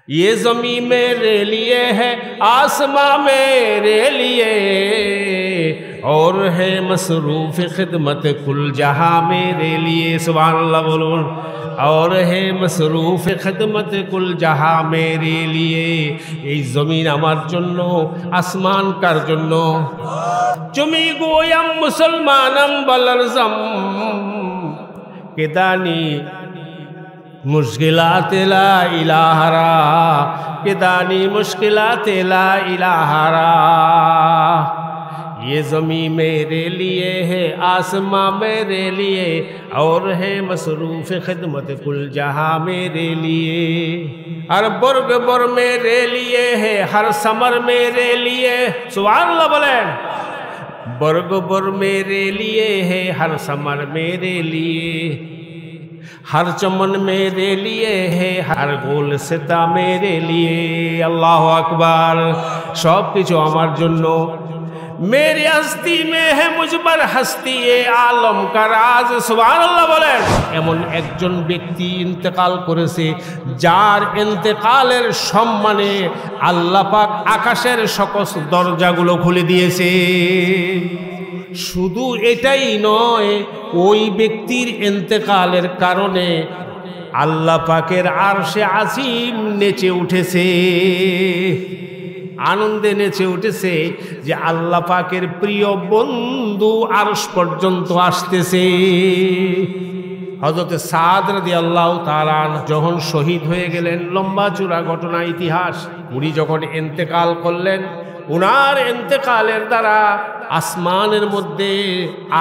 ये ज़मीं मेरे लिए है, आसमां मेरे लिए, और है मसरूफ़ खिदमत कुल जहां मेरे लिए। सुभान अल्लाह बोलो। और है मसरूफ़ खिदमत कुल जहां मेरे लिए। এই জমিন আমার জন্য, আসমান কার জন্য? তুমি গোয়াম মুসলমানম বলরজম কেদানি मुश्किलात ला इलाहरा, किदानी मुश्किलात ला इलाहरा। ये ज़मीं मेरे लिए है, आसमां मेरे लिए, और है मसरूफ़ खिदमत कुल जहां मेरे लिए। हर बुर्ग बुर मेरे लिए है, हर समर मेरे लिए। सुभान अल्लाह बोले। बुर्ग बुर मेरे लिए है, हर समर मेरे लिए, हर चमन मेरे लिए है, हर गोल सिता मेरे लिए। अल्लाह अकबर। सब किछु आमार जन्नो। मेरी हस्ती में है मुझ पर हस्ती ए आलम का राज। सुभान अल्लाह बोलें। एमन एकजन व्यक्ति इंतेकाल करेছে যার इंतेकालेर सम्माने আল্লাহ পাক আকাশের সকল দরজাগুলো খুলে দিয়েছে। শুধু এটাই নয়, ওই ব্যক্তির ইন্তেকালের কারণে আল্লাহ পাকের আরশে আজিম নেচে উঠেছে, আনন্দে নেচে উঠেছে যে আল্লাহ পাকের প্রিয় বন্ধু আরশ পর্যন্ত আসতেছে। হযরত সাদ রাদিয়াল্লাহু তাআলা যখন শহীদ হয়ে গেলেন, লম্বা চূড়া ঘটনা ইতিহাস। উনি যখন ইন্তেকাল করলেন, উনার ইন্তেকালের দ্বারা আসমানের মধ্যে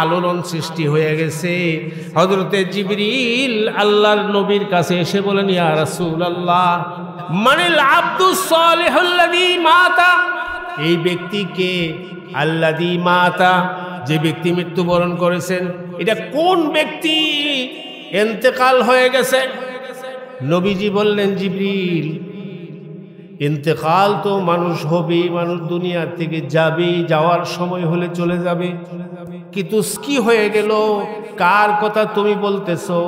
আলোড়ন সৃষ্টি হয়ে গেছে। হযরতে জিবরিল আল্লাহর নবীর কাছে এসে বলেন, ইয়া রাসূলুল্লাহ, মানিল আব্দুস সালিহুল্লাযী মাতা, এই ব্যক্তিকে আল্লাযী মাতা, যে ব্যক্তি মৃত্যুবরণ করেছেন, এটা কোন ব্যক্তি ইন্তেকাল হয়ে গেছে? নবীজি বললেন, জিবরিল, ইন্তেকাল তো মানুষ হবে, মানুষ দুনিয়া থেকে যাবে, যাওয়ার সময় হলে চলে যাবে, কিন্তু কি হয়ে গেল? কার কথা তুমি বলতেছো?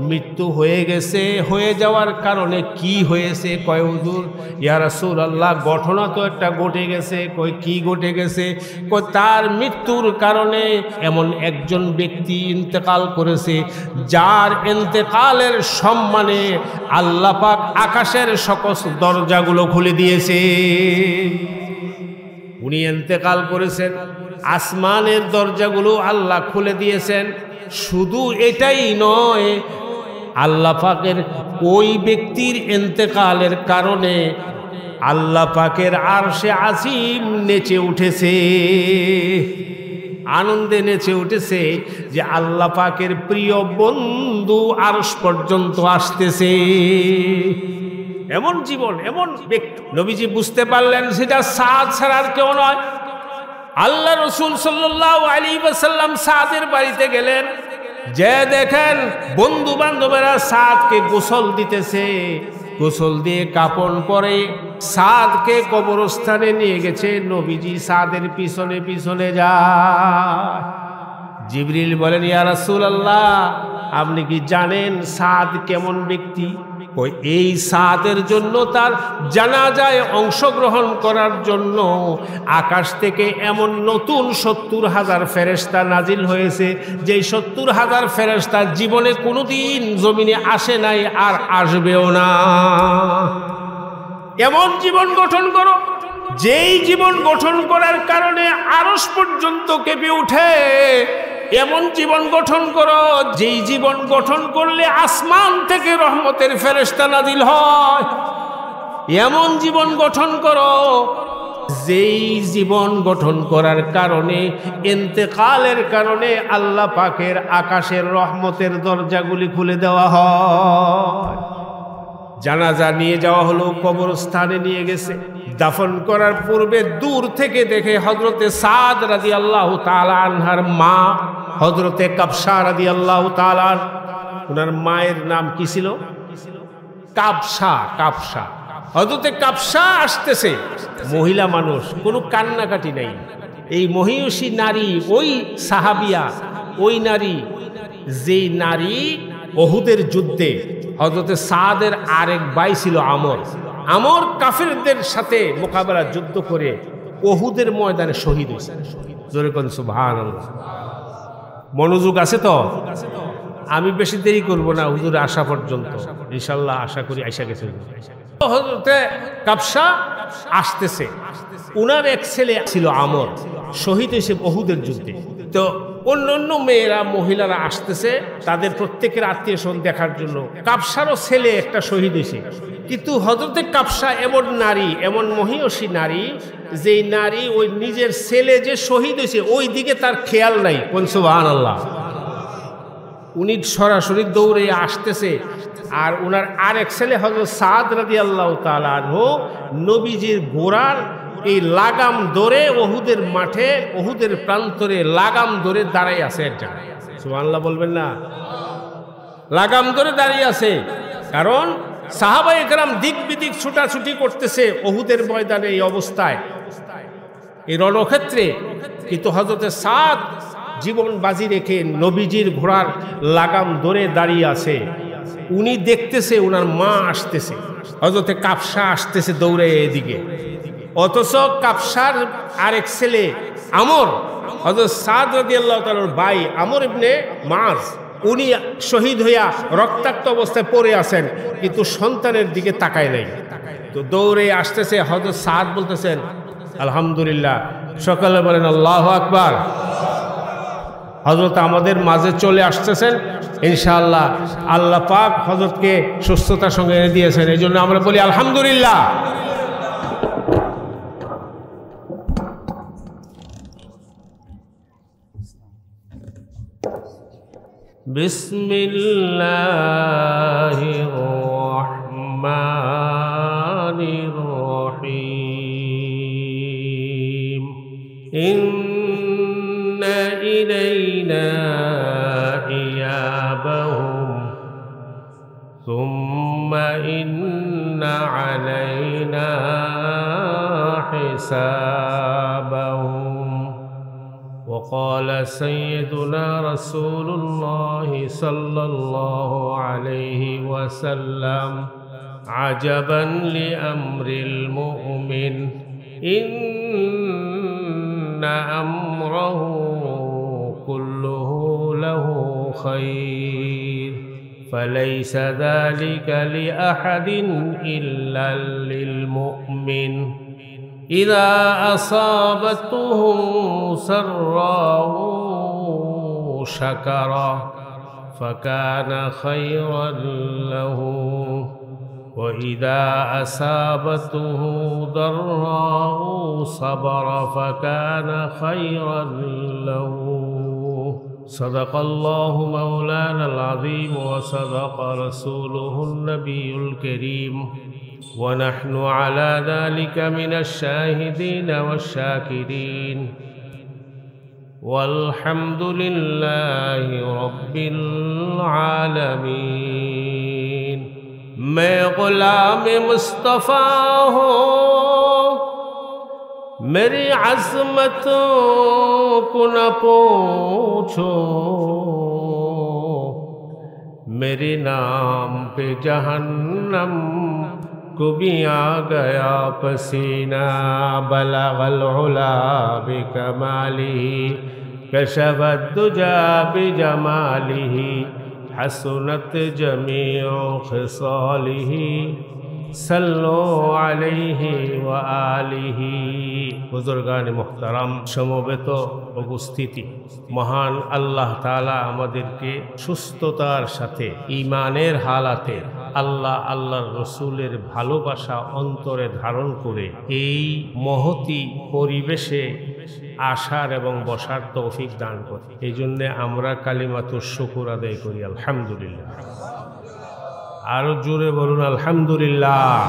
মৃত্যু হয়ে গেছে, হয়ে যাওয়ার কারণে কি হয়েছে? কয় হুজুর, ইয়া রাসূলুল্লাহ, ঘটনা তো একটা ঘটে গেছে। কই কি ঘটে গেছে? কই তার মৃত্যুর কারণে এমন একজন ব্যক্তি ইন্তেকাল করেছে যার ইন্তেকালের সম্মানে আল্লাহ পাক আকাশের সকল দরজাগুলো খুলে দিয়েছে। উনি ইন্তেকাল করেছেন, আসমানের দরজাগুলো আল্লাহ খুলে দিয়েছেন। শুধু এটাই নয়, আল্লাহ পাকের ওই ব্যক্তির ইন্তেকালের কারণে আল্লাহ পাকের আরশে আজিম নেচে উঠেছে, আনন্দে নেচে উঠেছে যে আল্লাহ পাকের প্রিয় বন্ধু আরশ পর্যন্ত আসতেছে। এমন জীবন, এমন ব্যক্তি। নবীজি বুঝতে পারলেন সেটা সাদ ছাড়া আর কেউ নয়। আল্লাহ রাসূল সাল্লাল্লাহু আলাইহি ওয়াসাল্লাম সাদের বাড়িতে গেলেন, যে দেখেন বন্ধু বান্ধবেরা সাদকে গোসল দিতেছে। গোসল দিয়ে কাপড় পরে সাদকে কবরস্থানে নিয়ে গেছে। নবীজি সাদের পিছনে পিছনে যায়। জিবরিল বলেন, ইয়া রাসূলুল্লাহ, আপনি কি জানেন সাদ কেমন ব্যক্তি? ওই এই সাদের জন্য, তার জানাজায় অংশগ্রহণ করার জন্য আকাশ থেকে এমন নতুন ৭০,০০০ ফেরেশতা নাজিল হয়েছে, যে ৭০,০০০ ফেরেশতা জীবনে কোনোদিন জমিনে আসে নাই, আর আসবেও না। এমন জীবন গঠন করো, যেই জীবন গঠন করার কারণে আরশ পর্যন্ত কেঁপে উঠে। এমন জীবন গঠন করো, যেই জীবন গঠন করলে আসমান থেকে রহমতের ফেরেশতা নাজিল হয়। এমন জীবন গঠন করো, যেই জীবন গঠন করার কারণে ইন্তেকালের কারণে আল্লাহ পাকের আকাশের রহমতের দরজাগুলি খুলে দেওয়া হয়। জানাজা নিয়ে যাওয়া হলো, কবরস্থানে নিয়ে গেছে। দাফন করার পূর্বে দূর থেকে দেখে হযরতে সাদ রাদিয়াল্লাহু তাআলা আনহার মা হযরতে কাবসা রাদিয়াল্লাহু তাআলা, ওনার মায়ের নাম কি ছিল? কাবসা। কাবসা, হযরতে কাবসা আসতেছে। মহিলা মানুষ, কোনো কান্নাকাটি নাই। এই মহিষী নারী, ওই সাহাবিয়া, ওই নারী, যেই নারী উহুদের যুদ্ধে হযরতে সাদের আরেক ভাই ছিল আমর, আমর কাফেরদের সাথে মোকাবেলা যুদ্ধ করে উহুদের ময়দানে শহীদ হয়েছে। জোরে কোন সুবহানাল্লাহ। মনোযোগ আছে তো? আমি বেশি দেরি করব না, হুজুর আসা পর্যন্ত ইনশাআল্লাহ আশা করি আইসা গেছে। হযরতে কাবসা আসতেছে, উনার এক ছেলে ছিল আমর, শহীদ হয়েছে উহুদের যুদ্ধে। তো অন্য মেয়েরা মহিলারা আসতেছে তাদের প্রত্যেকের আত্মীয় স্বজন দেখার জন্য। কাবসারও ছেলে একটা শহীদ হয়েছে, কিন্তু হযরতে কাবসা এমন নারী, এমন মহিয়সী নারী, যেই নারী ওই নিজের ছেলে যে শহীদ হয়েছে ওই দিকে তার খেয়াল নাই। কোন সুবহানাল্লাহ। উনি সরাসরি দৌড়ে আসতেছে, আর উনার আরেক ছেলে হযরত সাদ রাদিয়াল্লাহু তাআলা আনহু নবীজির ঘোড়ার এই লাগাম ধরে উহুদের মাঠে, উহুদের প্রান্তরে লাগাম ধরে দাঁড়াই আছে। একটা সুবহানাল্লাহ বলবেন না? লাগাম ধরে দাঁড়িয়ে আছে, কারণ সাহাবায়ে কেরাম দিক বিদিক ছুটাছুটি করতেছে উহুদের ময়দানে এই অবস্থায়, এই রণক্ষেত্রে। কিন্তু হযরতে সাদ জীবন বাজি রেখে নবীজির ঘোড়ার লাগাম ধরে দাঁড়িয়ে আছে। উনি দেখতেছে উনার মা আসতেছে, হযরতে কাবসা আসতেছে দৌড়ে এদিকে। অথচ কাবসার আরেক ছেলে আমর, হযরত সাদ রাদিয়াল্লাহু তাআলার ভাই আমর ইবনে মাজ, উনি শহীদ হইয়া রক্তাক্ত অবস্থায় পড়ে আছেন, কিন্তু সন্তানের দিকে তাকায় নাই। তো দৌড়ে আসতেছে, হযরত সাদ বলতেছেন আলহামদুলিল্লাহ, সকালে বলেন আল্লাহু আকবার। হযরত আমাদের মাঝে চলে আসতেছেন ইনশাআল্লাহ। আল্লাহ পাক হযরতকে সুস্থতার সঙ্গে এনে দিয়েছেন, এই জন্য আমরা বলি আলহামদুলিল্লাহ। বিসমিল্লাহির রহমানির রহিম। ইন্না ইলাইনা ইয়াবাহুম সুম্মা ইন্না আলাইনা হিসাবাহুম। وقال سيدنا رسول الله صلى الله عليه وسلم عجبا لأمر المؤمن إن أمره كله له خير فليس ذلك لأحد إلا للمؤمن إذا أصابته سراء شكر فكان خيرا له وإذا أصابته ضراء صبر فكان خيرا له صدق الله مولانا العظيم وصدق رسوله النبي الكريم ونحن على ذلك من الشاهدين والشاكرين والحمد لله رب العالمين। मैं गुलाम मुस्तफ़ा हूँ, मेरी अज़मतों को न पूछो, मेरे नाम पे जहन्नम को भी आ गया पसीना। बलगल उला बिकमालिही कशफत दुजा बिजमालिही हसनत जमीउ खिसालिही सल्लु अलैहि व आलिहि। बुजुर्गान मुहतरम, সমবেত উপস্থিতি, মহান আল্লাহ তাআলা আমাদেরকে সুস্থতার সাথে ঈমানের হালাতে আল্লাহর রসুলের ভালোবাসা অন্তরে ধারণ করে এই মহতি পরিবেশে আসার এবং বসার তৌফিক দান করে। এই জন্যে আমরা কালিমাতুশ শুকর আদায় করি আলহামদুলিল্লাহ। আরো জোরে বলুন আলহামদুলিল্লাহ।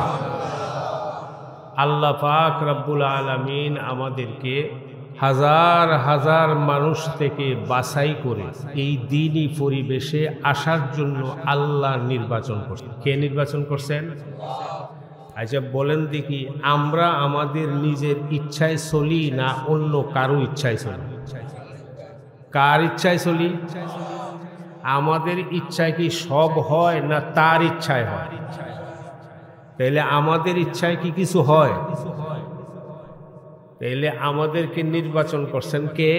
আল্লাহ পাক রব্বুল আলামিন আমাদেরকে হাজার হাজার মানুষ থেকে বাছাই করে এই দ্বীনি পরিবেশে আসার জন্য আল্লাহ নির্বাচন করছেন। কে নির্বাচন করছেন? আচ্ছা বলেন দেখি, আমরা আমাদের নিজের ইচ্ছায় চলি না অন্য কারো ইচ্ছায় চলি? কার ইচ্ছায় চলি? আমাদের ইচ্ছায় কি সব হয় না তার ইচ্ছায় হয়? তাইলে আমাদের ইচ্ছায় কি কিছু হয়? তাইলে আমাদেরকে নির্বাচন করছেন কে?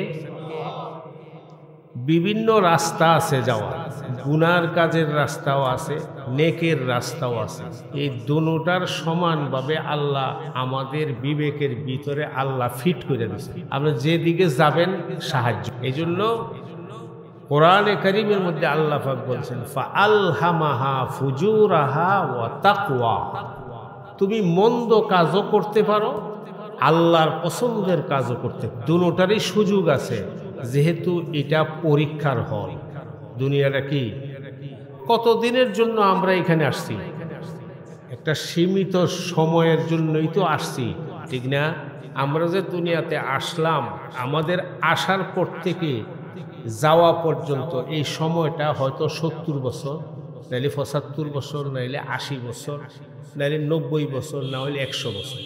বিভিন্ন রাস্তা আছে যাওয়ার, গুনার কাজের রাস্তাও আছে, নেকের রাস্তাও আছে। এই দুটার সমানভাবে আল্লাহ আমাদের বিবেকের ভিতরে আল্লাহ ফিট করে দিয়েছে। আপনি যেদিকে যাবেন সাহায্য। এই জন্য কোরআনে কারীমের মধ্যে আল্লাহ পাক বলছেন ফাআলহামাহা ফুজুরাহা ওয়া তাকওয়া। তুমি মন্দ কাজও করতে পারো, আল্লাহর পছন্দের কাজও করতে পারো। দুটোটারই সুযোগ আছে, যেহেতু এটা পরীক্ষার হয়। দুনিয়াটা কি কতদিনের জন্য আমরা এখানে আসছি? একটা সীমিত সময়ের জন্যই তো আসছি, ঠিক না? আমরা যে দুনিয়াতে আসলাম, আমাদের আসার পর থেকে যাওয়া পর্যন্ত এই সময়টা হয়তো 70 বছর, নাইলে 75 বছর, নাইলে 80 বছর, নাইলে 90 বছর, না হলে 100 বছর।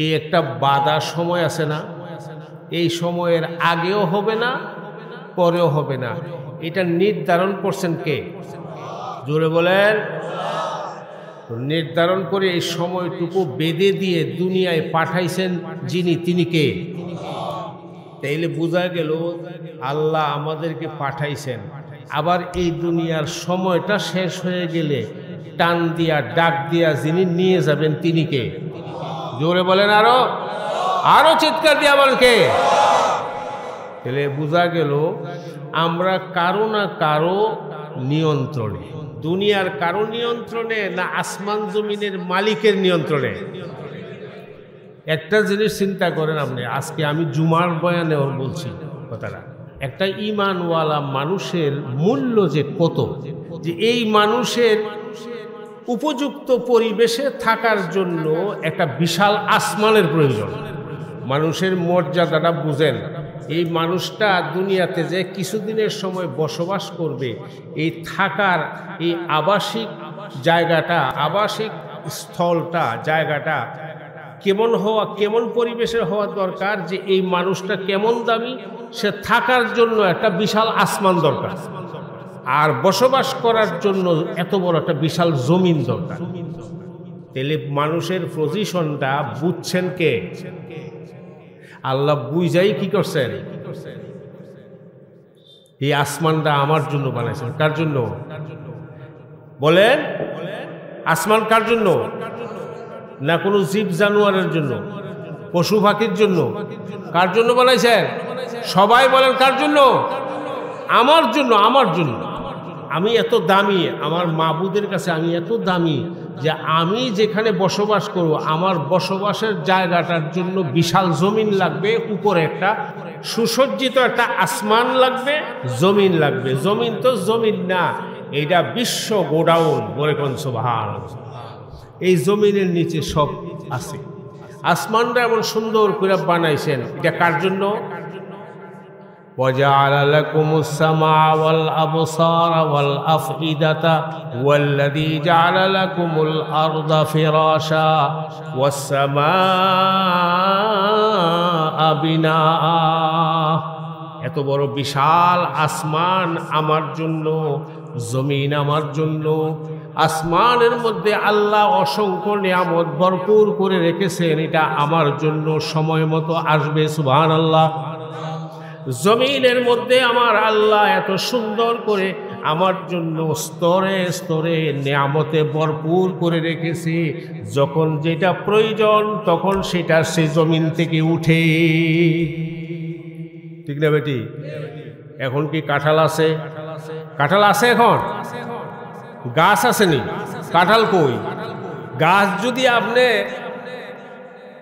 এই একটা বাধা সময় আছে না? এই সময়ের আগেও হবে না, পরেও হবে না। এটা নির্ধারণ করছেন কে? জোরে বলেন। নির্ধারণ করে এই সময়টুকু বেঁধে দিয়ে দুনিয়ায় পাঠাইছেন যিনি, তিনি কে? তাইলে বোঝা গেল আল্লাহ আমাদেরকে পাঠাইছেন, আবার এই দুনিয়ার সময়টা শেষ হয়ে গেলে টান দিয়া ডাক দিয়া যিনি নিয়ে যাবেন তিনি কে? জোরে বলেন, আরো আরো চিৎকার দিয়া বলেন কে? তাহলে বোঝা গেল আমরা কারো না কারো নিয়ন্ত্রণে। দুনিয়ার কারো নিয়ন্ত্রণে না আসমান জমিনের মালিকের নিয়ন্ত্রণে? একটা জিনিস চিন্তা করেন আপনি, আজকে আমি জুমার বয়ানে ওর বলছি কথাটা, একটা ঈমানওয়ালা মানুষের মূল্য যে কত, যে এই মানুষের উপযুক্ত পরিবেশে থাকার জন্য একটা বিশাল আসমানের প্রয়োজন। মানুষের মর্যাদাটা বুঝেন। এই মানুষটা দুনিয়াতে যে কিছুদিনের সময় বসবাস করবে, এই থাকার এই আবাসিক জায়গাটা, আবাসিক স্থলটা, জায়গাটা কেমন হওয়া, কেমন পরিবেশের হওয়া দরকার, যে এই মানুষটা কেমন দামি, সে থাকার জন্য একটা বিশাল আসমান দরকার, আর বসবাস করার জন্য এত বড় একটা বিশাল জমিন দরকার। তাহলে মানুষের পজিশনটা বুঝছেন কে? আল্লাহ বুঝাই কি করছেন? এই আসমানটা আমার জন্য বানাইছেন। কার জন্য বলেন? আসমান কার জন্য? না কোনো জীব জানোয়ারের জন্য, পশু পাখির জন্য? কার জন্য বানাইছেন? সবাই বলেন কার জন্য? আমার জন্য। আমার জন্য। আমি এত দামি, আমার মাবুদের কাছে আমি এত দামি যে আমি যেখানে বসবাস করব, আমার বসবাসের জায়গাটার জন্য বিশাল জমিন লাগবে, উপরে একটা সুসজ্জিত একটা আসমান লাগবে, জমিন লাগবে। জমিন তো জমিন না, এইটা বিশ্ব গোডাউন। বলে কোন সুবহানাল্লাহ। এই জমিনের নিচে সব আছে। আসমানটা এমন সুন্দর করে বানাইছেন, এটা কার জন্য? وَجَعَلَ لَكُمُ السَّمْعَ وَالْأَبْصَارَ وَالْأَفْئِدَةَ وَالَّذِي جَعَلَ لَكُمُ الْأَرْضَ فِرَاشًا وَالسَّمَاءَ بِنَاءً। এত বড় বিশাল আসমান আমার জন্য, জমিন আমার জন্য। আসমানের মধ্যে আল্লাহ অসংখ্য নিয়ামত ভরপুর করে রেখেছেন, এটা আমার জন্য সময় মতো আসবে। সুবহানাল্লাহ। জমিনের মধ্যে আমার আল্লাহ এত সুন্দর করে আমার জন্য স্তরে স্তরে নিয়ামতে ভরপুর করে রেখেছে। যখন যেটা প্রয়োজন তখন সেটা সে জমিন থেকে উঠে। ঠিক না বেটি? এখন কি কাঁঠাল আছে? কাঁঠাল আছে? এখন গাছ আসেনি, কাঁঠাল কই? গাছ যদি আপনি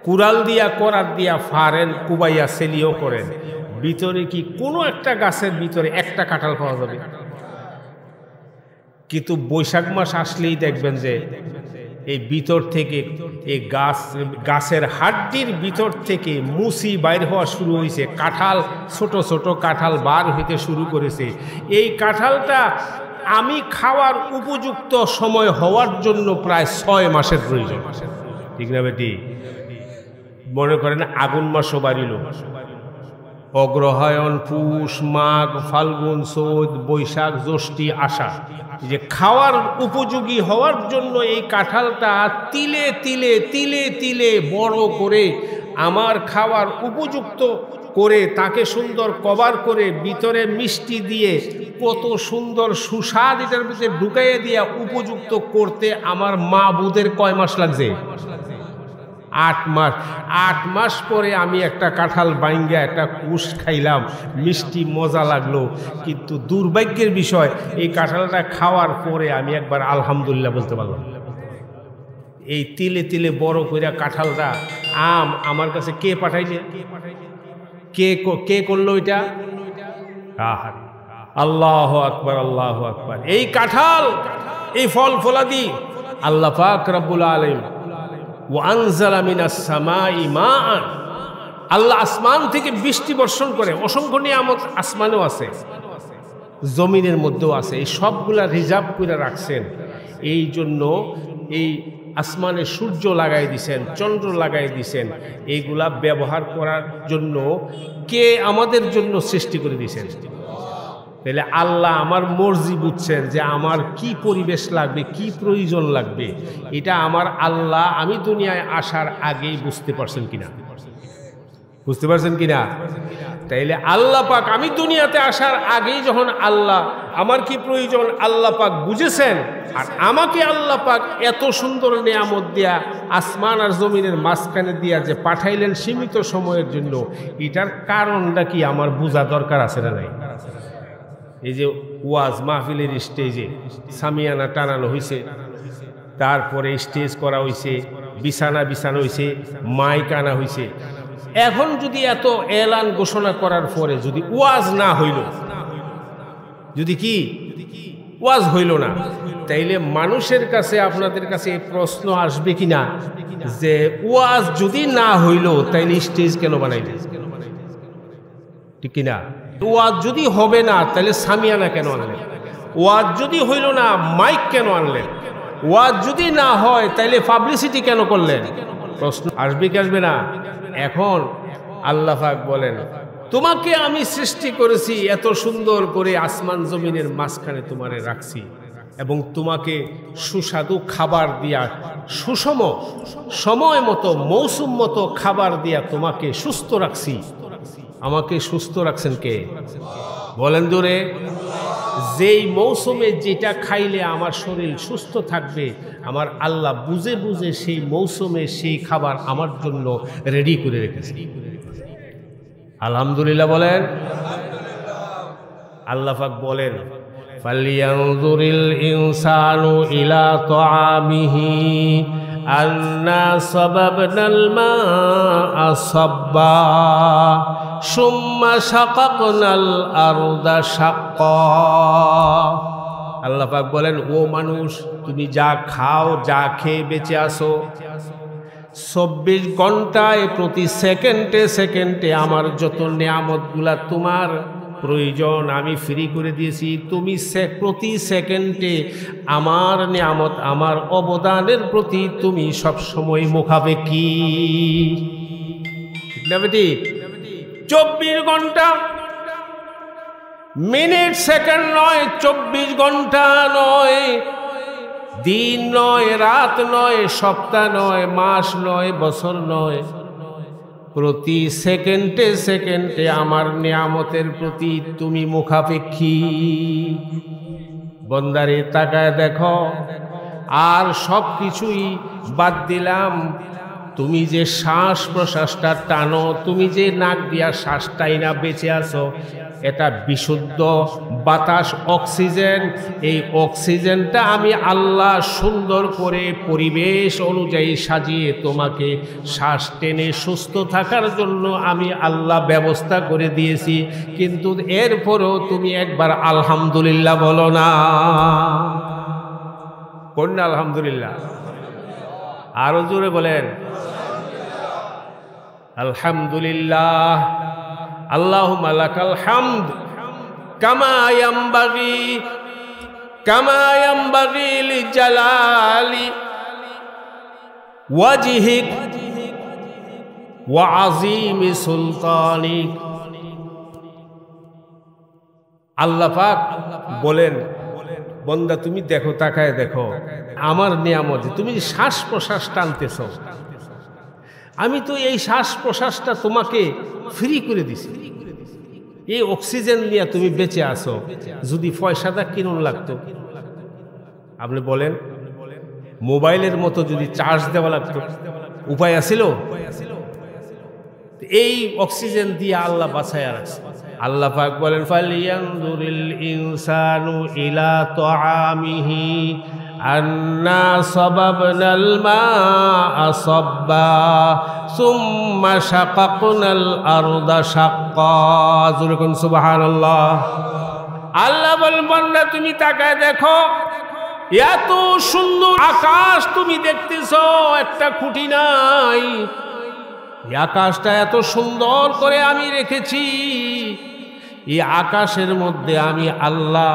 কুড়াল দিয়া, করাত দিয়া ফারেন, কুবাইয়া সেলিও করেন, ভিতরে কি কোনো একটা গাছের ভিতরে একটা কাঁঠাল পাওয়া যাবে? কিন্তু বৈশাখ মাস আসলেই দেখবেন যে এই ভিতর থেকে, এই গাছের হাড্ডির ভিতর থেকে মুসি বাইর হওয়া শুরু হয়েছে, কাঁঠাল, ছোট ছোট কাঁঠাল বার হইতে শুরু করেছে। এই কাঁঠালটা আমি খাওয়ার উপযুক্ত সময় হওয়ার জন্য প্রায় 6 মাসের প্রয়োজন। ঠিক না বেটি? মনে করেন আগুন মাসও বাড়িল, অগ্রহায়ণ, পুষ, মাঘ, ফাল্গুন, চৈত, বৈশাখ, জ্যৈষ্ঠী, আষাঢ়, যে খাওয়ার উপযোগী হওয়ার জন্য এই কাঁঠালটা তিলে তিলে তিলে তিলে বড় করে আমার খাওয়ার উপযুক্ত করে তাকে সুন্দর কভার করে ভিতরে মিষ্টি দিয়ে কত সুন্দর সুস্বাদ এটার ভিতরে ঢুকাইয়ে দিয়া উপযুক্ত করতে আমার মাবুদের কয় মাস লাগছে? 8 মাস। 8 মাস পরে আমি একটা কাঁঠাল বাইঙ্গা একটা কুশ খাইলাম, মিষ্টি মজা লাগলো, কিন্তু দুর্ভাগ্যের বিষয় এই কাঁঠালটা খাওয়ার পরে আমি একবার আলহামদুলিল্লাহ বলতে পারলাম। এই তিলে তিলে বড় কইরা কাঁঠালটা আম আমার কাছে কে পাঠাইছে? কে করলো এটা? আল্লাহ আকবার, আল্লাহ আকবার। এই কাঁঠাল, এই ফল ফলাদি আল্লাহ পাক রব্বুল আলামিন ওয়ানজালা মিনাস সামাই মাআন, আল্লাহ আসমান থেকে বৃষ্টি বর্ষণ করে। অসংখ্য নিয়ামত আসমানেও আছে, জমিনের মধ্যেও আছে, এই সবগুলা রিজার্ভ করে রাখছেন। এই জন্য এই আসমানে সূর্য লাগাই দিছেন, চন্দ্র লাগাই দিছেন, এইগুলা ব্যবহার করার জন্য কে আমাদের জন্য সৃষ্টি করে দিয়েছেন? তাহলে আল্লাহ আমার মর্জি বুঝছেন যে আমার কি পরিবেশ লাগবে, কি প্রয়োজন লাগবে, এটা আমার আল্লাহ আমি দুনিয়ায় আসার আগেই বুঝতে পারছেন কিনা? বুঝতে পারছেন কিনা? তাইলে আল্লাহ পাক আমি দুনিয়াতে আসার আগেই যখন আল্লাহ আমার কি প্রয়োজন আল্লাহ পাক বুঝেছেন, আর আমাকে আল্লাহ পাক এত সুন্দর নিয়ামত দিয়া আসমান আর জমিনের মাঝখানে দিয়া যে পাঠাইলেন সীমিত সময়ের জন্য, এটার কারণটা কি আমার বোঝা দরকার আছে না নাই? এই যে ওয়াজ মাহফিলের স্টেজে সামিয়ানা টানানো হয়েছে, তারপরে স্টেজ করা হয়েছে, বিছানা বিছানো হয়েছে, মাইক আনা হয়েছে। এখন যদি এত এলান ঘোষণা করার পরে যদি ওয়াজ না হইল, যদি কি ওয়াজ হইল না, তাইলে মানুষের কাছে আপনাদের কাছে প্রশ্ন আসবে কিনা যে ওয়াজ যদি না হইল তাইলে স্টেজ কেন বানাইলে? ঠিক কিনা? ওয়াজ যদি হবে না তাহলে সামিয়ানা কেন আনলেন? ওয়াজ যদি হইল না মাইক কেন আনলেন? ওয়াজ যদি না হয় তাইলে পাবলিসিটি কেন করলেন? প্রশ্ন আসবে কি আসবে না? এখন আল্লাহ পাক বলেন তোমাকে আমি সৃষ্টি করেছি, এত সুন্দর করে আসমান জমিনের মাঝখানে তোমারে রাখছি, এবং তোমাকে সুস্বাদু খাবার দিয়া সুষম সময় মতো মৌসুম মতো খাবার দিয়া তোমাকে সুস্থ রাখছি। আমাকে সুস্থ রাখছেন কে? বলেন দূরে। যেই মৌসুমে যেটা খাইলে আমার শরীর সুস্থ থাকবে, আমার আল্লাহ বুঝে বুঝে সেই মৌসুমে সেই খাবার আমার জন্য রেডি করে রেখেছে। আলহামদুলিল্লাহ বলেন। আল্লাহ পাক বলেন ফালিয়ানজুরিল ইনসানু ইলা তাআমিহি আন্না সাবাবনাল মাআ সাব্বা সুম্মা শাকাকনাল আরদা শাক্কা। আল্লাহ পাক বলেন ও মানুষ, তুমি যা খাও, যা খেয়ে বেঁচে আসো, 24 ঘন্টায় প্রতি সেকেন্ডে সেকেন্ডে আমার যত নিয়ামতগুলা তোমার প্রয়োজন আমি ফ্রি করে দিয়েছি। তুমি প্রতি সেকেন্ডে আমার নিয়ামত, আমার অবদানের প্রতি তুমি সবসময় মুখাপেক্ষী। ঠিক না বেটি? 24 ঘন্টা, মিনিট সেকেন্ড নয়, 24 ঘন্টা নয়, দিন নয়, রাত নয়, সপ্তাহ নয়, মাস নয়, বছর নয়, প্রতি সেকেন্ডে সেকেন্ডে আমার নিয়ামতের প্রতি তুমি মুখাপেক্ষী। বন্দারে তাকায় দেখো, আর সব কিছুই বাদ দিলাম, তুমি যে শ্বাস প্রশ্বাসটা টানো, তুমি যে নাক দিয়া শ্বাসটাই না বেঁচে আছো, এটা বিশুদ্ধ বাতাস, অক্সিজেন। এই অক্সিজেনটা আমি আল্লাহ সুন্দর করে পরিবেশ অনুযায়ী সাজিয়ে তোমাকে শ্বাস টেনে সুস্থ থাকার জন্য আমি আল্লাহ ব্যবস্থা করে দিয়েছি, কিন্তু এরপরেও তুমি একবার আলহামদুলিল্লাহ বলো না। কোন আলহামদুলিল্লাহ? আরো জোরে বলেন আলহামদুলিল্লাহ। আল্লাহুম্মা লাকাল হামদ কামা ইয়ানবাগি লিজালালি ওয়াজহিক ওয়া আযীমি সুলতানিক আল্লাহ পাক বলেন, বন্দা তুমি দেখো, তাকায় দেখো আমার নিয়ামত, তুমি শ্বাস প্রশ্বাস টানতেছ, আমি তো এই শ্বাস প্রশ্বাসটা তোমাকে ফ্রি করে দিছি। এই অক্সিজেন নিয়ে তুমি বেঁচে আছো, যদি পয়সাটা কিনুন লাগতো, আপনি বলেন, মোবাইলের মতো যদি চার্জ দেওয়া লাগতো, উপায় আছিল? এই অক্সিজেন দিয়ে আল্লাহ বাঁচায় রাখছে। আল্লাহ পাক বলেন, ফালিয়ানজুরিল ইনসানু ইলা তাআমিহি আন্না সাবাবনাল মাআ সাব্বা সুম্মা শাকাকনাল আরদা শাক্কা। যুরকুন সুবহানাল্লাহ। আল্লাহ বলেন, বান্দা তুমি তাকায় দেখো, এত সুন্দর আকাশ তুমি দেখতেছো, একটা খুঁটি নাই, এই আকাশটা এত সুন্দর করে আমি রেখেছি। এই আকাশের মধ্যে আমি আল্লাহ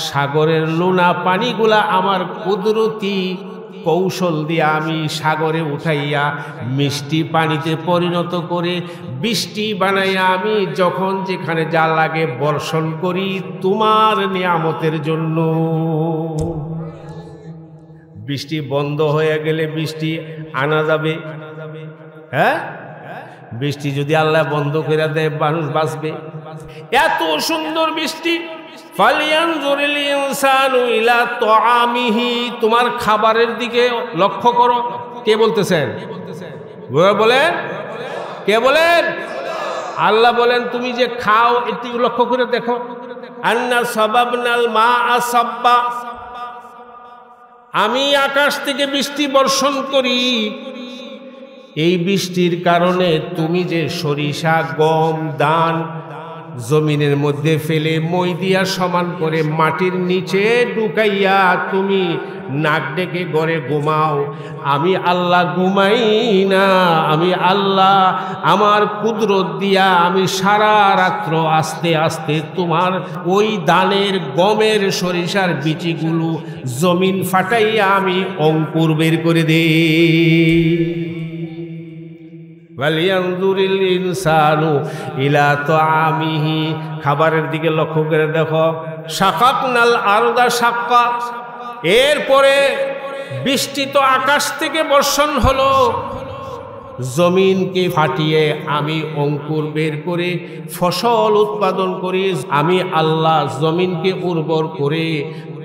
সাগরের লোনা পানিগুলা আমার কুদরতি কৌশল দিয়ে আমি সাগরে উঠাইয়া মিষ্টি পানিতে পরিণত করে বৃষ্টি বানাইয়া আমি যখন যেখানে যা লাগে বর্ষণ করি তোমার নিয়ামতের জন্য। বৃষ্টি বন্ধ হয়ে গেলে বৃষ্টি আনা যাবে? হ্যাঁ, বৃষ্টি যদি আল্লাহ বন্ধ করে দেয় মানুষ বাঁচবে? এত সুন্দর বৃষ্টি। ফালিয়ানজুরিল ইনসানু ইলা তাআমিহি, তোমার খাবারের দিকে লক্ষ্য করো। কে বলতেছেন? বলেন, কে বলেন? আল্লাহ বলেন, তুমি যে খাও এটি লক্ষ্য করে দেখো। আন্না সাবাবনাল মাআ সাব্বা, আমি আকাশ থেকে বৃষ্টি বর্ষণ করি। এই বৃষ্টির কারণে তুমি যে সরিষা, গম, ধান জমিনের মধ্যে ফেলে মই দিয়া সমান করে মাটির নিচে ঢুকাইয়া তুমি নাক ডেকে ঘরে ঘুমাও, আমি আল্লাহ ঘুমাই না। আমি আল্লাহ আমার কুদরত দিয়া আমি সারা রাত্র আস্তে আস্তে তোমার ওই ধানের, গমের, সরিষার বীজগুলো জমিন ফাটাইয়া আমি অঙ্কুর বের করে দেই। ওয়ালিয়ানজুরিল ইনসানু ইলা তাআমিহি, খাবারের দিকে লক্ষ্য করে দেখো। শাকাকনাল আরদা শাক্কা, এরপরে বৃষ্টি তো আকাশ থেকে বর্ষণ হলো, জমিনকে ফাটিয়ে আমি অঙ্কুর বের করে ফসল উৎপাদন করি। আমি আল্লাহ জমিনকে উর্বর করে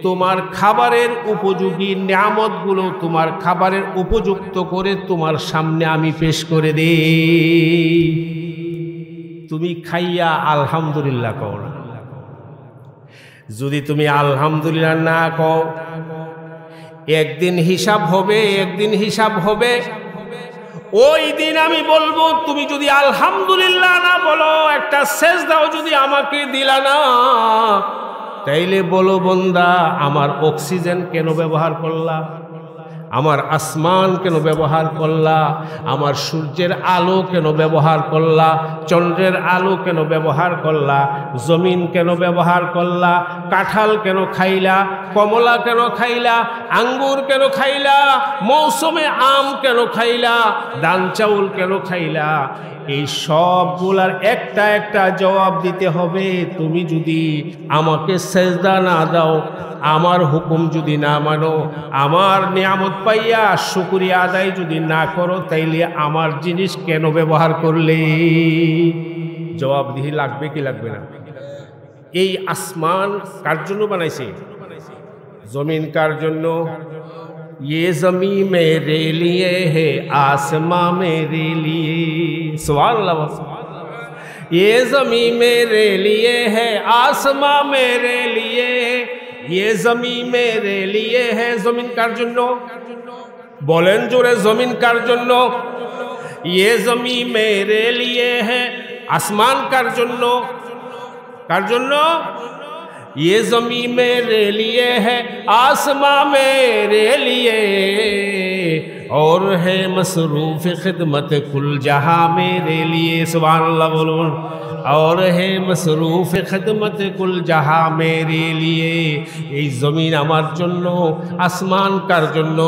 তোমার খাবারের উপযোগী নিয়ামতগুলো তোমার খাবারের উপযুক্ত করে তোমার সামনে আমি পেশ করে দেই। তুমি খাইয়া আলহামদুলিল্লাহ কও না। যদি তুমি আলহামদুলিল্লাহ না কও, একদিন হিসাব হবে, একদিন হিসাব হবে। ওই দিন আমি বলবো, তুমি যদি আলহামদুলিল্লাহ না বলো, একটা সেজদাও যদি আমাকে দিলা না, তাইলে বলো, বন্দা আমার অক্সিজেন কেন ব্যবহার করলা, আমার আসমান কেন ব্যবহার করলা, আমার সূর্যের আলো কেন ব্যবহার করলা, চন্দ্রের আলো কেন ব্যবহার করলা, জমিন কেন ব্যবহার করলা, কাঁঠাল কেন খাইলা, কমলা কেন খাইলা, আঙ্গুর কেন খাইলা, মৌসুমে আম কেন খাইলা, ধান চাউল কেন খাইলা? এই সবগুলার একটা একটা জবাব দিতে হবে। তুমি যদি আমাকে সেজদা না দাও, আমার হুকুম যদি না মানো, আমার নিয়ামত পাইয়া শুকরিয়া আদায় যদি না করো, তাইলে আমার জিনিস কেন ব্যবহার করলে? জবাবদিহি লাগবে কি লাগবে না? এই আসমান কার জন্য বানাইছে? জমিন কার জন্য? ये जमी मेरे लिए है, आसमां मेरे लिए। सुभान अल्लाह। ये जमी मेरे लिए है, आसमां मेरे लिए। ये जमी मेरे लिए है। जमीन कार জন্য? বলেন জোরে, জমিন কার জন্য? ये जमी मेरे लिए है। আসমান কার জন্য? কার জন্য? ये ज़मीं मेरे लिए है, आसमां मेरे लिए, और है मसरूफ़ खिदमत कुल जहां मेरे लिए। सुभान अल्लाह बोलूं। और है मसरूफ़ खिदमत कुल जहां मेरे लिए। এই জমিন আমার জন্য, আসমান কার জন্য?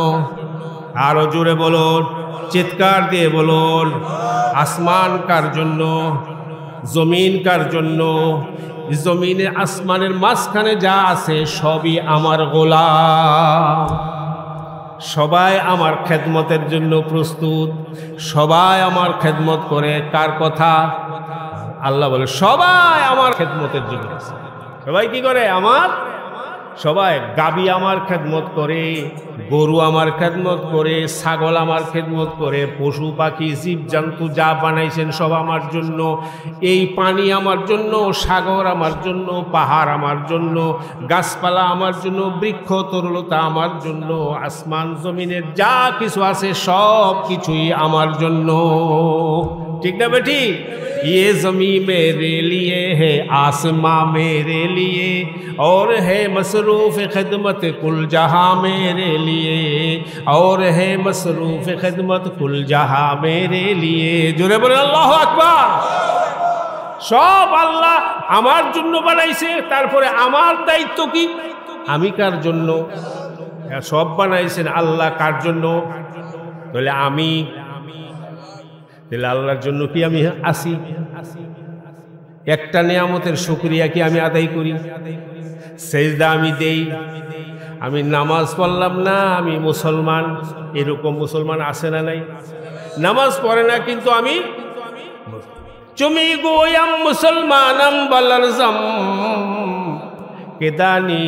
আরো জোরে বলুন, চিৎকার দিয়ে বলুন। আসমান কার জন্য? জমিন কার জন্য? জমিনে আসমানের মাঝখানে যা আছে সবই আমার গোলাম। সবাই আমার খেদমতের জন্য প্রস্তুত, সবাই আমার খেদমত করে। কার কথা? আল্লাহ বলে সবাই আমার খেদমতের জন্য। সবাই কি করে? আমার সবাই। গাবি আমার খেদমত করে, গরু আমার খেদমত করে, ছাগল আমার খেদমত করে, পশু পাখি জীবজন্তু যা বানাইছেন সব আমার জন্য। এই পানি আমার জন্য, সাগর আমার জন্য, পাহাড় আমার জন্য, গাছপালা আমার জন্য, বৃক্ষ তরুলতা আমার জন্য, আসমান জমিনের যা কিছু আছে সব কিছুই আমার জন্য। ঠিক না বেটি? ये ज़मीं मेरे लिए है, आसमां मेरे लिए, और है मसरूफ़ खिदमत कुल जहां मेरे लिए, और है मसरूफ़ खिदमत कुल जहां मेरे लिए। जोरे बोले अल्लाहु আকবার। সব আল্লাহ আমার জন্য বানাইছে। তারপরে আমার দায়িত্ব কি? আমি কার জন্য? সব বানাইছেন আল্লাহ, কার জন্য? বলে আমি। তাহলে আল্লাহর জন্য কি আমি আসি? একটা নিয়ামতের শুকরিয়া কি আমি আদায় করি? সেজদা আমি দেই। আমি নামাজ পড়লাম না, আমি মুসলমান। এরকম মুসলমান আছে না নাই? নামাজ পড়ে না কিন্তু আমি চুমি গোয়াম মুসলমানম বলরজম কেদানি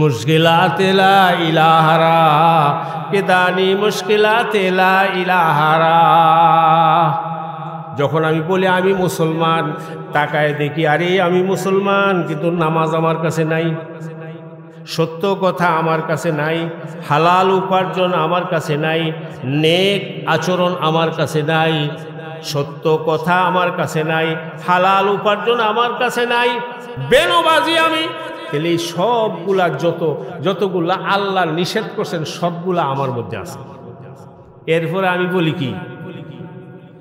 মুশকিলাতে লা ইলাহারা, কেদানি মুশকিলাতে লা ইলাহারা। যখন আমি বলি আমি মুসলমান, তাকায় দেখি আরে আমি মুসলমান, কিন্তু নামাজ আমার কাছে নাই, সত্য কথা আমার কাছে নাই, হালাল উপার্জন আমার কাছে নাই, নেক আচরণ আমার কাছে নাই, সত্য কথা আমার কাছে নাই, হালাল উপার্জন আমার কাছে নাই, বেনবাজি আমি। তাহলে এই সবগুলা যতগুলা আল্লাহ নিষেধ করছেন সবগুলা আমার মধ্যে আছে। এরপরে আমি বলি কি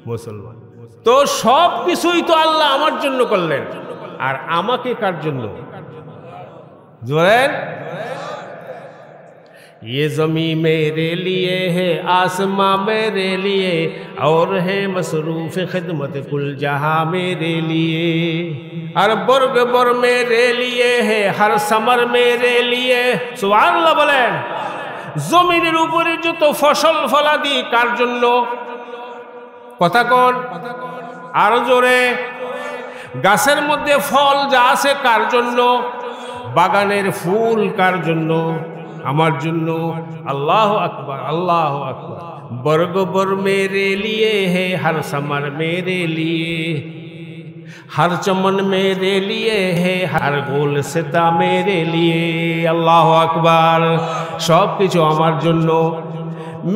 মুসলমান। তো সব কিছুই তো আল্লাহ আমার জন্য করলেন, আর আমাকে কার জন্য? জোরেন, ये ज़मीं मेरे लिए है, आसमां मेरे लिए, और है मसरूफ़ खिदमत कुल जहां मेरे लिए, हर बर्ग बर मेरे लिए है, हर समर मेरे लिए। सुबहानाल्लाह बोलें। जमीনের উপরে যত ফসল ফলাদি কার জন্য? কথা কোন? আরো জোরে। গাছের মধ্যে ফল যা আছে কার জন্য? বাগানের ফুল কার জন্য? আমার জন্য। আল্লাহ আকবার, আল্লাহ আকবার। বর্গ বর মেরে লিয়ে হে, হর সমর মেরে লিয়ে, हर चमन मेरे लिए है, हर गोल सिता मेरे लिए। अल्लाह अकबर। सब किछु आमार जन्नो।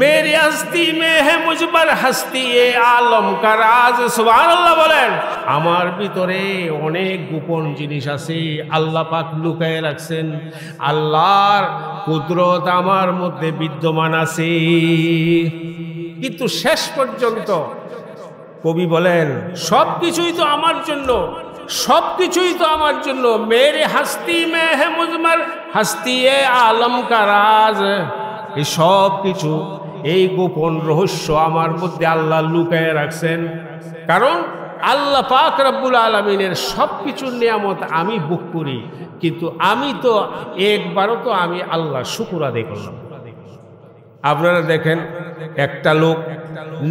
मेरी हस्ती में है मुझ पर हस्ती ए आलम का राज। सुबहानाल्लाह बोलें। आमार भितरे अनेक गोपन जिनिस आछे, आल्लाह पाक लुकाये राखছেন। आल्लाहर कुदरत आमार मध्य विद्यमान आछे, किन्तु शेष पर्यन्त কবি বলেন সবকিছুই তো আমার জন্য, সবকিছুই তো আমার জন্য। মেরে হাস্তি মে হে মুজমার হাস্তি এ আলম কা রাজ। এই সব কিছু, এই গোপন রহস্য আমার মধ্যে আল্লাহ লুকায়ে রাখছেন। কারণ আল্লাহ পাক রব্বুল আলামিনের সব কিছুর নিয়ামত আমি ভোগ করি, কিন্তু আমি তো একবারও তো আমি আল্লাহ শুকর আদায় করলাম। আপনারা দেখেন, একটা লোক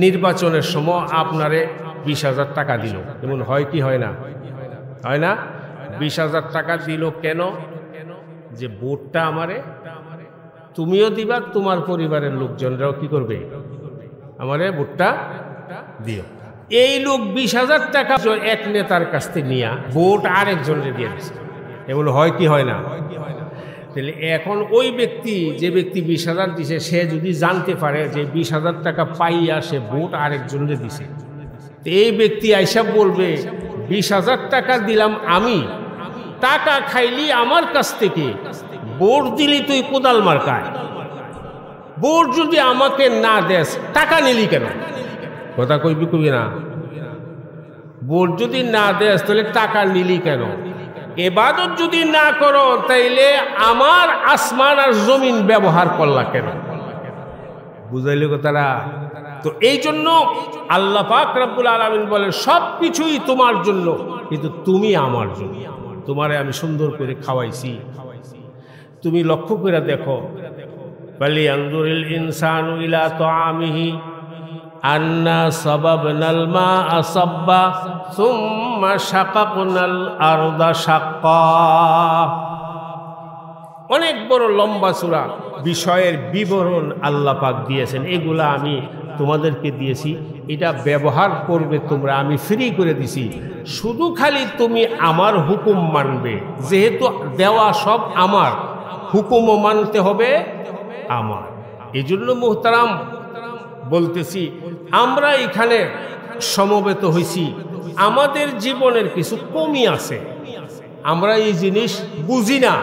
নির্বাচনের সময় আপনারে 20,000 টাকা দিল, এমন হয় কি হয় না? হয় না? 20,000 টাকা দিল কেন? যে ভোটটা আমারে তুমিও দিবা, তোমার পরিবারের লোকজনরাও কি করবে? আমারে ভোটটা দিও। এই লোক 20,000 টাকা এক নেতার কাছ থেকে নিয়ে ভোট আরেকজনকে দিয়ে দিচ্ছে, এমন হয় কি হয় না? তাহলে এখন ওই ব্যক্তি, যে ব্যক্তি 20,000 দিছে, সে যদি জানতে পারে যে 20,000 টাকা পাইয়া সে ভোট আরেকজনকে দিছে, এই ব্যক্তি আইসা বলবে 20,000 টাকা দিলাম আমি, টাকা খাইলি আমার কাছ থেকে, ভোট দিলি তুই কোদাল মার্কায়, ভোট যদি আমাকে না দেস টাকা নিলি কেন? কথা কইবি কবি না? ভোট যদি না দেস তাহলে টাকা নিলি কেন? ইবাদত যদি না করো তাইলে আমার আসমান আর জমিন ব্যবহার করলা কেন? বুঝাইলে কথাটা? তো এই জন্য আল্লাহ পাক রব্বুল আলামিন বলে সবকিছুই তোমার জন্য। কিন্তু তুমি আমার জন্য। তোমারে আমি সুন্দর করে খাওয়াইছি। তুমি লক্ষ্য করে দেখো, ফালিয়ানজুরিল ইনসানু ইলা তাআমিহি আন্না সাবাবনাল মাআ সাব্বা সুম্মা শাকাকনাল আরদা শাক্কা। অনেক বড় লম্বা সূরা বিষয়ের বিবরণ আল্লাহ পাক দিয়েছেন। এগুলা আমি তোমাদেরকে দিয়েছি, এটা ব্যবহার করবে তোমরা, আমি ফ্রি করে দিছি। শুধু খালি তুমি আমার হুকুম মানবে, যেহেতু দেওয়া সব আমার, হুকুমও মানতে হবে আমার। এই জন্য মুহতারাম বলতেছি, আমরা এখানে সমবেত হয়েছি, আমাদের জীবনের কিছু কমি আছে। আমরা এই জিনিস বুঝি না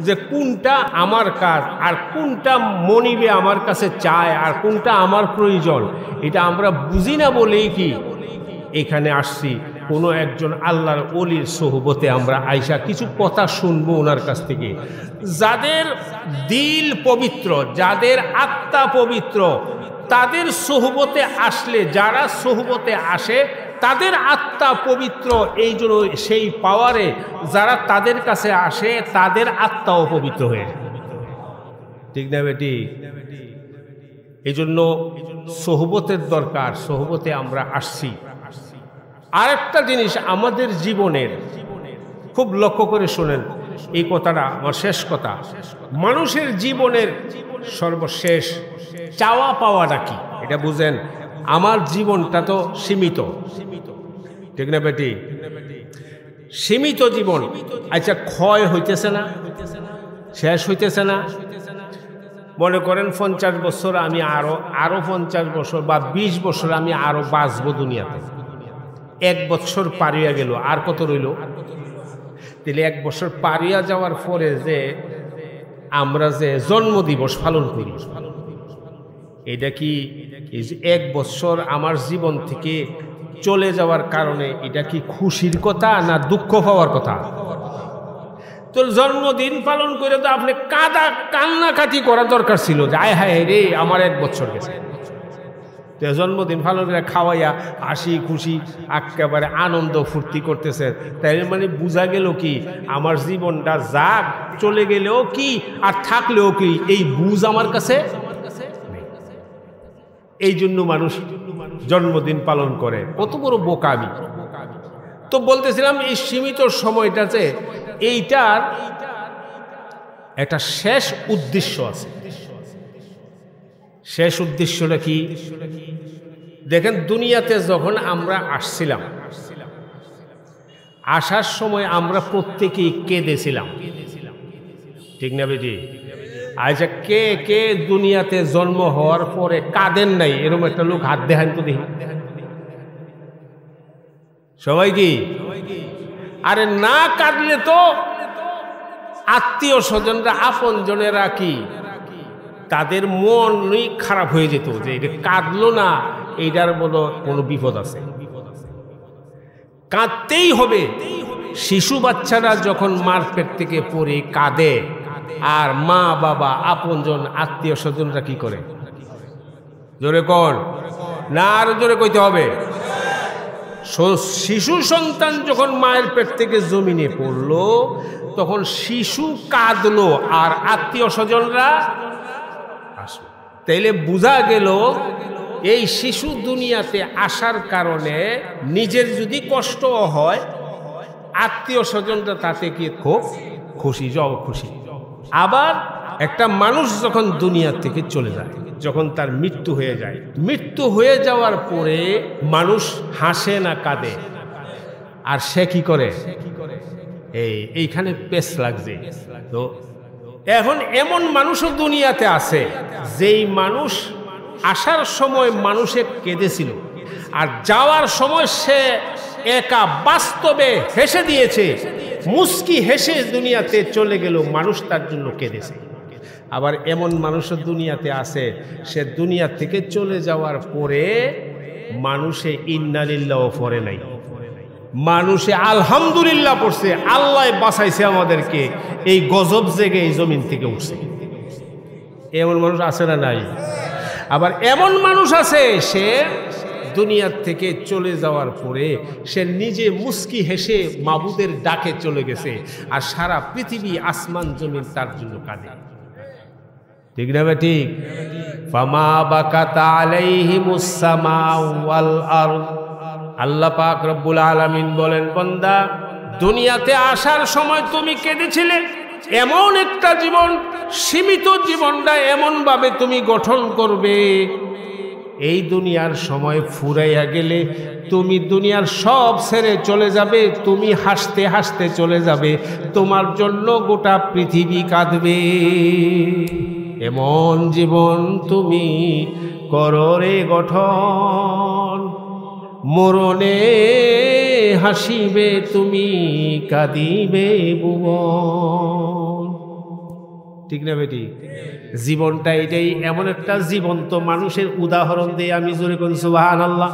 যে কোনটা আমার কাজ আর কোনটা মনিবে আমার কাছে চায় আর কোনটা আমার প্রয়োজন, এটা আমরা বুঝি না বলেই কি এখানে আসছি। কোনো একজন আল্লাহর ওলির সোহবতে আমরা আইসা কিছু কথা শুনবো ওনার কাছ থেকে। যাদের দিল পবিত্র, যাদের আত্মা পবিত্র, তাদের সোহবতে আসলে, যারা সোহবতে আসে তাদের আত্মা পবিত্র, এই জন্য সেই পাওয়ারে যারা তাদের কাছে আসে তাদের আত্মাও পবিত্র হয়ে যায়। ঠিক না বেটি? এই জন্য সোহবতের দরকার, সোহবতে আমরা আসছি। আরেকটা জিনিস আমাদের জীবনের খুব লক্ষ্য করে শোনেন, এই কথাটা আমার শেষ কথা। মানুষের জীবনের সর্বশেষ চাওয়া পাওয়াটা কি এটা বুঝেন। আমার জীবনটা তো সীমিত, ঠিক না বেটি? সীমিত জীবন। আচ্ছা, ক্ষয় হইতেছে না, শেষ হইতেছে না। মনে করেন 50 বছর আমি আরো 50 বছর বা 20 বছর আমি আরো বাঁচবো দুনিয়াতে। 1 বছর পারিয়া গেল, আর কত রইল? তাহলে 1 বছর পারিয়া যাওয়ার পরে যে আমরা যে জন্মদিবস পালন করি, এটা কি 1 বছর আমার জীবন থেকে চলে যাওয়ার কারণে এটা কি খুশির কথা না দুঃখ পাওয়ার কথা? তো জন্মদিন পালন করে তো আপনি কান্নাকাটি করার দরকার ছিল যে আয় হায় রে আমার 1 বছর গেছে। তো জন্মদিন পালন করে খাওয়াইয়া হাসি খুশি একেবারে আনন্দ ফুর্তি করতেছে, তাই মানে বোঝা গেল কি আমার জীবনটা যাক চলে গেলেও কি আর থাকলেও কি এই বুঝ আমার কাছে। এই জন্য মানুষ জন্মদিন পালন করে, কত বড় বোকামি। তো বলতেছিলাম এই সীমিত সময়টাতে এইটার একটা শেষ উদ্দেশ্য আছে। শেষ উদ্দেশ্যটা কি দেখেন, দুনিয়াতে যখন আমরা আসছিলাম, আসার সময় আমরা প্রত্যেকেই কেঁদেছিলাম, ঠিক না বেটি? আচ্ছা, কে কে দুনিয়াতে জন্ম হওয়ার পরে কাঁদেন নাই? এরকম একটা লোক হাত দেখান তো দেখি। সবাই কি? আরে না কাঁদলে তো আত্মীয় স্বজনরা, আপন জনেরা কি তাদের মনই খারাপ হয়ে যেত যে এটা কাঁদলো না, এইটার বলো কোনো বিপদ আছে। কাঁদতেই হবে। শিশু বাচ্চারা যখন মার পেট থেকে পড়ে কাঁদে, আর মা বাবা আপনজন আত্মীয় স্বজনরা কি করে? জোরে কোন না, আরো জোরে কইতে হবে। শিশু সন্তান যখন মায়ের পেট থেকে জমিনে পড়লো, তখন শিশু কাঁদলো আর আত্মীয় স্বজনরা আসলো। তাইলে বোঝা গেল এই শিশু দুনিয়াতে আসার কারণে নিজের যদি কষ্ট হয়, আত্মীয় স্বজনরা তাতে কি খুব খুশি, জব খুশি। আবার একটা মানুষ যখন দুনিয়া থেকে চলে যায়, যখন তার মৃত্যু হয়ে যায়, মৃত্যু হয়ে যাওয়ার পরে মানুষ হাসে না কাঁদে, আর সে কি করে? এইখানে পেশ লাগছে। তো এখন এমন মানুষও দুনিয়াতে আছে যেই মানুষ আসার সময় মানুষে কেঁদেছিল, আর যাওয়ার সময় সে একা বাস্তবে হেসে দিয়েছে, মুস্কি হেসে দুনিয়াতে চলে গেল, মানুষ তার জন্য কেঁদেছে। আবার এমন মানুষও দুনিয়াতে আছে, সে দুনিয়া থেকে চলে যাওয়ার পরে মানুষে ইন্না লিল্লাহ পড়ে নাই, মানুষে আলহামদুলিল্লাহ পড়ছে, আল্লাহ বাঁচাইছে আমাদেরকে, এই গজব জেগে এই জমিন থেকে উঠছে। এমন মানুষ আছে না নাই? আবার এমন মানুষ আছে, সে দুনিয়ার থেকে চলে যাওয়ার পরে সে নিজে মুস্কি হেসে মাবুদের ডাকে চলে গেছে, আর সারা পৃথিবী আসমান জমিন তার জন্য কাঁদে। ঠিক না ঠিক? ফামা বাকাত আলাইহিমুস সামাউ ওয়াল আরদ। আল্লাহ পাক রব্বুল আলামিন বলেন, বান্দা দুনিয়াতে আসার সময় তুমি কেঁদেছিলে, এমন একটা জীবন, সীমিত জীবনটা এমন ভাবে তুমি গঠন করবে, এই দুনিয়ার সময় ফুরাইয়া গেলে তুমি দুনিয়ার সব ছেড়ে চলে যাবে, তুমি হাসতে হাসতে চলে যাবে, তোমার জন্য গোটা পৃথিবী কাঁদবে। এমন জীবন তুমি করো রে গঠন, মরণে হাসিবে তুমি, কাঁদিবে ভুবন। ঠিক না বেটি? জীবনটা এটাই, এমন একটা জীবন্ত মানুষের উদাহরণ দিয়ে আমি জোরে কোন সুবহানাল্লাহ।